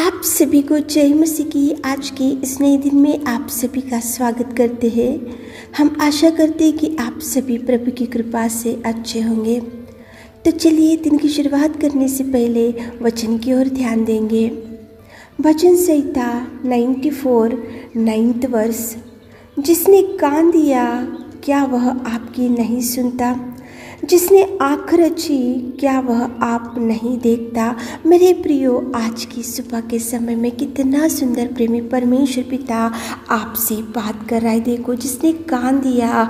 आप सभी को जय मसीह की आज के इस नए दिन में आप सभी का स्वागत करते हैं। हम आशा करते हैं कि आप सभी प्रभु की कृपा से अच्छे होंगे। तो चलिए दिन की शुरुआत करने से पहले वचन की ओर ध्यान देंगे। वचन संहिता 94 9th वर्ष। जिसने कान दिया क्या वह आपकी नहीं सुनता? जिसने आँख रची क्या वह आप नहीं देखता? मेरे प्रियो, आज की सुबह के समय में कितना सुंदर प्रेमी परमेश्वर पिता आपसे बात कर रहा है। देखो, जिसने कान दिया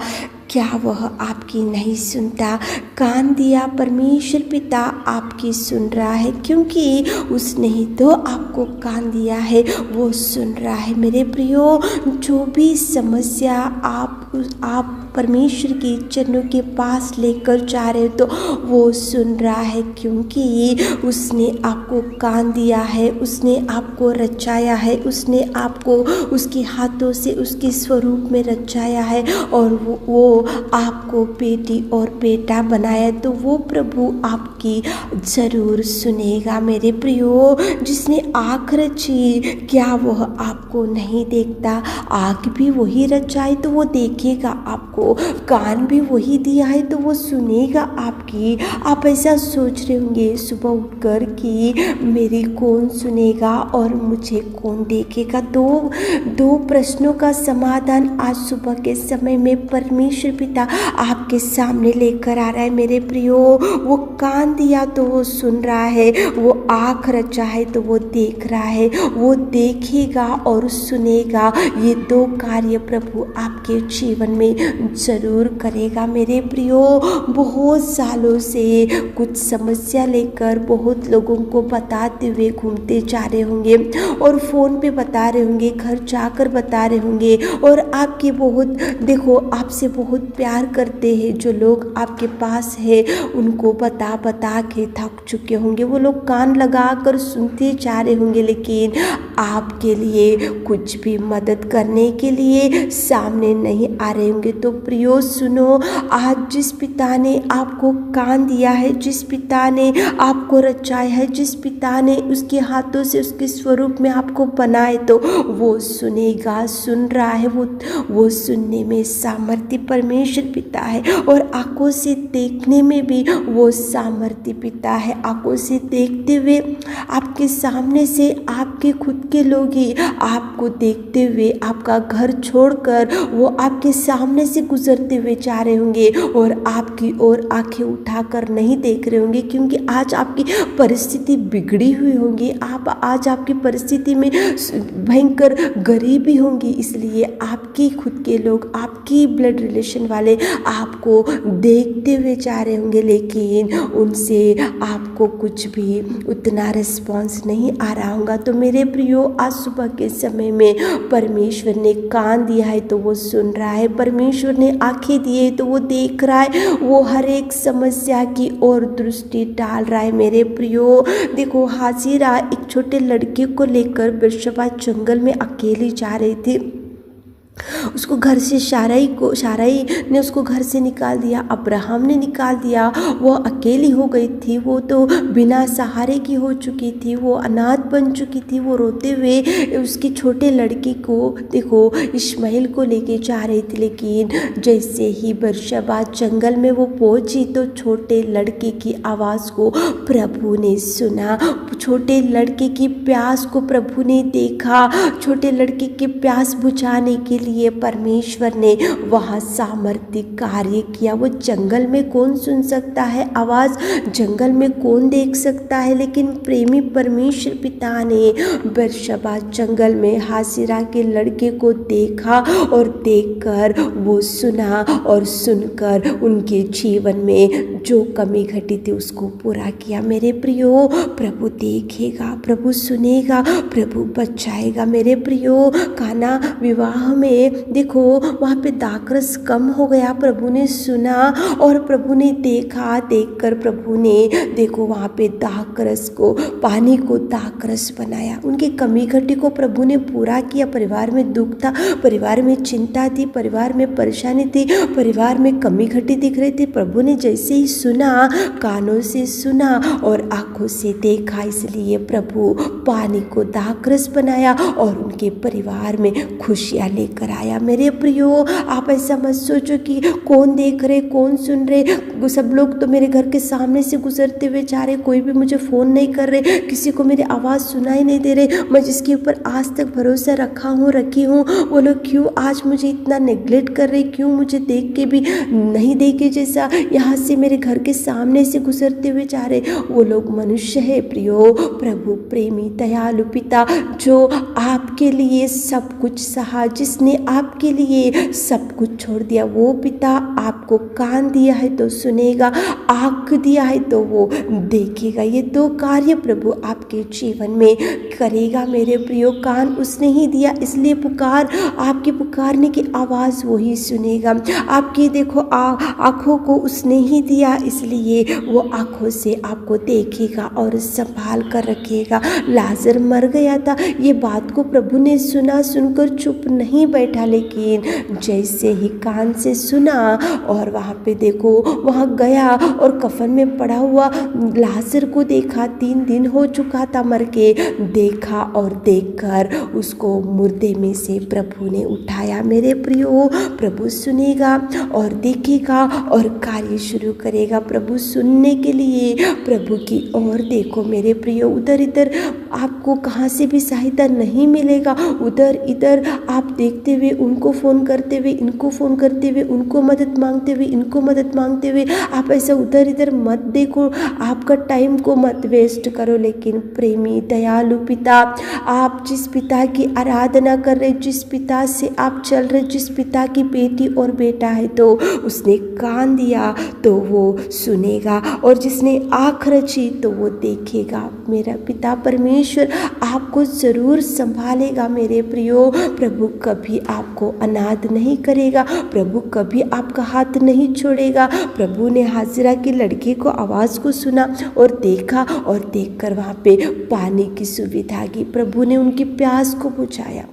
क्या वह आपकी नहीं सुनता? कान दिया परमेश्वर पिता आपकी सुन रहा है, क्योंकि उसने ही तो आपको कान दिया है, वो सुन रहा है। मेरे प्रियो, जो भी समस्या आप परमेश्वर के चरणों के पास लेकर जा रहे हो तो वो सुन रहा है, क्योंकि उसने आपको कान दिया है, उसने आपको रचाया है, उसने आपको उसके हाथों से उसके स्वरूप में रचाया है और वो आपको बेटी और बेटा बनाया। तो वो प्रभु आपकी ज़रूर सुनेगा। मेरे प्रियो, जिसने आँख रची क्या वह आपको नहीं देखता? आँख भी वही रचाए तो वो देखेगा आपको, कान भी वही दिया है तो वो सुनेगा आपकी। आप ऐसा सोच रहे होंगे सुबह उठकर कि मेरी कौन सुनेगा और मुझे कौन देखेगा? दो प्रश्नों का समाधान आज सुबह के समय में परमेश्वर पिता आपके सामने लेकर आ रहा है। मेरे प्रियो, वो कान दिया तो वो सुन रहा है, वो आँख रचा है तो वो देख रहा है, वो देखेगा और सुनेगा। ये दो कार्य प्रभु आपके जीवन में ज़रूर करेगा। मेरे प्रियो, बहुत सालों से कुछ समस्या लेकर बहुत लोगों को बताते हुए घूमते जा रहे होंगे और फ़ोन पे बता रहे होंगे, घर जाकर बता रहे होंगे, और आपके आपसे बहुत प्यार करते हैं जो लोग आपके पास है, उनको बता बता के थक चुके होंगे। वो लोग कान लगा कर सुनते जा रहे होंगे, लेकिन आपके लिए कुछ भी मदद करने के लिए सामने नहीं आ रहे होंगे। तो प्रियो सुनो, आज जिस पिता ने आपको कान दिया है, जिस पिता ने आपको रचाया है, जिस पिता ने उसके हाथों से उसके स्वरूप में आपको बनाए, तो वो सुनेगा, सुन रहा है। वो सुनने में सामर्थ्य परमेश्वर पिता है और आंखों से देखने में भी वो सामर्थ्य पिता है। आंखों से देखते हुए आपके सामने से आपके खुद के लोग ही आपको देखते हुए आपका घर छोड़कर वो आपके सामने से गुजरते हुए जा रहे होंगे और आपकी ओर आंखें उठाकर नहीं देख रहे होंगे, क्योंकि आज आपकी परिस्थिति बिगड़ी हुई होगी। आज आपकी परिस्थिति में भयंकर गरीबी होंगी, इसलिए आपके खुद के लोग, आपकी ब्लड रिलेशन वाले आपको देखते हुए जा रहे होंगे, लेकिन उनसे आपको कुछ भी उतना रिस्पॉन्स नहीं आ रहा होगा। तो मेरे प्रियो, आज सुबह के समय में परमेश्वर ने कान दिया है तो वो सुन रहा है, परमेश्वर ने आंखें दी है तो वो देख रहा है, वो हर एक समस्या की ओर दृष्टि डाल रहा है। मेरे प्रियो, देखो, हाजिरा एक छोटे लड़के को लेकर बेरशेबा जंगल में अकेली जा रही थी। उसको घर से शाराई ने उसको घर से निकाल दिया, अब्राहम ने निकाल दिया। वो अकेली हो गई थी, वो तो बिना सहारे की हो चुकी थी, वो अनाथ बन चुकी थी। वो रोते हुए उसके छोटे लड़के को, देखो, इश्माइल को लेके जा रही थी, लेकिन जैसे ही बेरशेबा जंगल में वो पहुंची तो छोटे लड़के की आवाज़ को प्रभु ने सुना, छोटे लड़के की प्यास को प्रभु ने देखा। छोटे लड़के की प्यास बुझाने के लिए परमेश्वर ने वहाँ सामर्थ्य कार्य किया। वो जंगल में कौन सुन सकता है आवाज़, जंगल में कौन देख सकता है, लेकिन प्रेमी परमेश्वर पिता ने बेरशेबा जंगल में हाजिरा के लड़के को देखा और देखकर वो सुना और सुनकर उनके जीवन में जो कमी घटी थी उसको पूरा किया। मेरे प्रियो, प्रभु देखेगा, प्रभु सुनेगा, प्रभु बचाएगा। मेरे प्रियो, काना विवाह में पे देखो वहाँ पे दाखरस कम हो गया। प्रभु ने सुना और प्रभु ने देखा, देखकर प्रभु ने देखो वहाँ पे दाखरस को, पानी को दाखरस बनाया। उनकी कमी घटी को प्रभु ने पूरा किया। परिवार में दुख था, परिवार में चिंता थी, परिवार में परेशानी थी, परिवार में कमी घटी दिख रही थी। प्रभु ने जैसे ही सुना, कानों से सुना और आंखों से देखा, इसलिए प्रभु पानी को दाखरस बनाया और उनके परिवार में खुशियाँ लेकर आया। मेरे प्रियो, आप ऐसा मत सोचो कि कौन देख रहे, कौन सुन रहे। सब लोग तो मेरे घर के सामने से गुजरते हुए जा रहे, कोई भी मुझे फ़ोन नहीं कर रहे, किसी को मेरी आवाज़ सुनाई नहीं दे रहे। मैं जिसके ऊपर आज तक भरोसा रखी हूँ वो लोग क्यों आज मुझे इतना नेग्लेक्ट कर रहे, क्यों मुझे देख के भी नहीं देखे जैसा यहाँ से मेरे घर के सामने से गुजरते हुए जा रहे। वो लोग मनुष्य है प्रियो। प्रभु प्रेमी दयालु पिता जो आपके लिए सब कुछ सहा, जिसने आपके लिए सब कुछ छोड़ दिया, वो पिता आपको कान दिया है तो सुनेगा, आँख दिया है तो वो देखेगा। ये दो कार्य प्रभु आपके जीवन में करेगा मेरे प्रियो। कान उसने ही दिया, इसलिए आपकी पुकारने की आवाज़ वो ही सुनेगा। आपकी देखो आँखों को उसने ही दिया, इसलिए वो आँखों से आपको देखेगा और संभाल कर रखेगा। लाजर मर गया था, ये बात को प्रभु ने सुना, सुनकर चुप नहीं बैठा, लेकिन जैसे ही कान से सुना और वहाँ पे देखो वहाँ गया और कफन में पड़ा हुआ लाजर को देखा। 3 दिन हो चुका था मर के, देखा और देखकर उसको मुर्दे में से प्रभु ने उठाया। मेरे प्रियो, प्रभु सुनेगा और देखेगा और कार्य शुरू करेगा। प्रभु सुनने के लिए प्रभु की ओर देखो मेरे प्रियो। उधर इधर आपको कहाँ से भी सहायता नहीं मिलेगा। उधर इधर आप देखते हुए, उनको फ़ोन करते हुए, इनको फ़ोन करते हुए, उनको मदद मांगते हुए, इनको मदद मांगते हुए आप ऐसा उधर इधर मत देखो। आपका टाइम को मत वेस्ट करो, लेकिन प्रेमी दयालु पिता, आप जिस पिता की आराधना कर रहे, जिस पिता से आप चल रहे, जिस पिता की बेटी और बेटा है, तो उसने कान दिया तो वो सुनेगा और जिसने आँख रची तो वो देखेगा। मेरा पिता परमेश्वर आपको ज़रूर संभालेगा मेरे प्रियो। प्रभु कभी आपको अनाथ नहीं करेगा, प्रभु कभी आपका हाथ नहीं छोड़ेगा। प्रभु ने हाजिरा की लड़की को आवाज़ को सुना और देखा और देखकर वहाँ पे पानी की सुविधा की। प्रभु ने उनकी प्यास को बुझाया।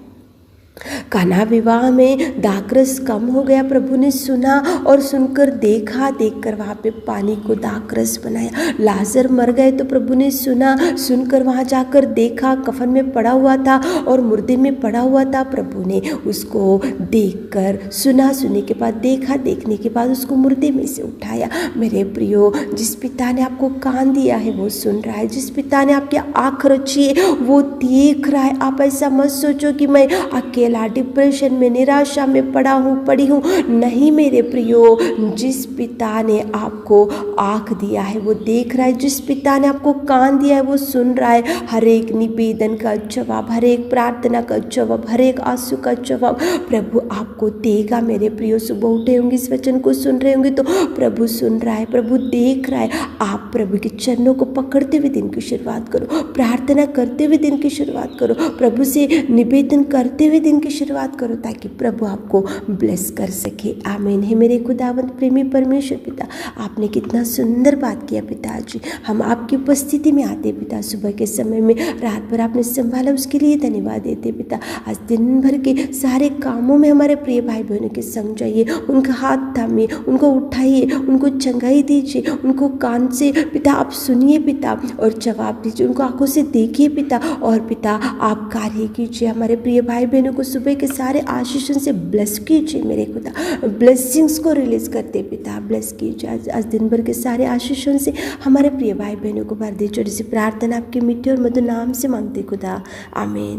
कान्हा विवाह में दाखरस कम हो गया, प्रभु ने सुना और सुनकर देखा, देखकर वहाँ पे पानी को दाखरस बनाया। लाजर मर गए तो प्रभु ने सुना, सुनकर वहाँ जाकर देखा, कफन में पड़ा हुआ था और मुर्दे में पड़ा हुआ था। प्रभु ने उसको देखकर सुना, सुनने के बाद देखा, देखने के बाद उसको मुर्दे में से उठाया। मेरे प्रियो, जिस पिता ने आपको कान दिया है वो सुन रहा है, जिस पिता ने आपकी आँख रची है वो देख रहा है। आप ऐसा मत सोचो कि मैं अकेला डिप्रेशन में, निराशा में पड़ी हूँ। नहीं मेरे प्रियो, जिस पिता ने आपको आँख दिया है वो देख रहा है, जिस पिता ने आपको कान दिया है वो सुन रहा है। हर एक निवेदन का जवाब, हर एक प्रार्थना का जवाब, हर एक आंसू का जवाब प्रभु आपको देगा मेरे प्रियो। सुबह उठे होंगे, इस वचन को सुन रहे होंगे तो प्रभु सुन रहा है, प्रभु देख रहा है। आप प्रभु के चरणों को पकड़ते हुए दिन की शुरुआत करो, प्रार्थना करते हुए दिन की शुरुआत करो, प्रभु से निवेदन करते हुए दिन की शुरुआत करो, ताकि प्रभु आपको ब्लेस कर सके। आमीन। है मेरे खुदावंत प्रेमी परमेश्वर पिता, आपने कितना सुंदर बात किया पिताजी। हम आपकी उपस्थिति में आते पिता, सुबह के समय में, रात भर आपने संभाला, उसके लिए धन्यवाद देते पिता। आज दिन भर के सारे कामों में हमारे प्रिय भाई बहनों के संग जाइए, उनका हाथ थामिए, उनको उठाइए, उनको चंगाई दीजिए, उनको कान से पिता आप सुनिए पिता और जवाब दीजिए, उनको आंखों से देखिए पिता और पिता आप कार्य कीजिए। हमारे प्रिय भाई बहनों को सुबह के सारे आशीषों से ब्लेस कीजिए मेरे खुदा, ब्लेसिंग्स को रिलीज करते पिता, ब्लेस कीजिए। आज दिन भर के सारे आशीषों से हमारे प्रिय भाई बहनों को भर दीजिए। जिसे प्रार्थना आपके मीठे और मधुर नाम से मांगते खुदा, आमीन।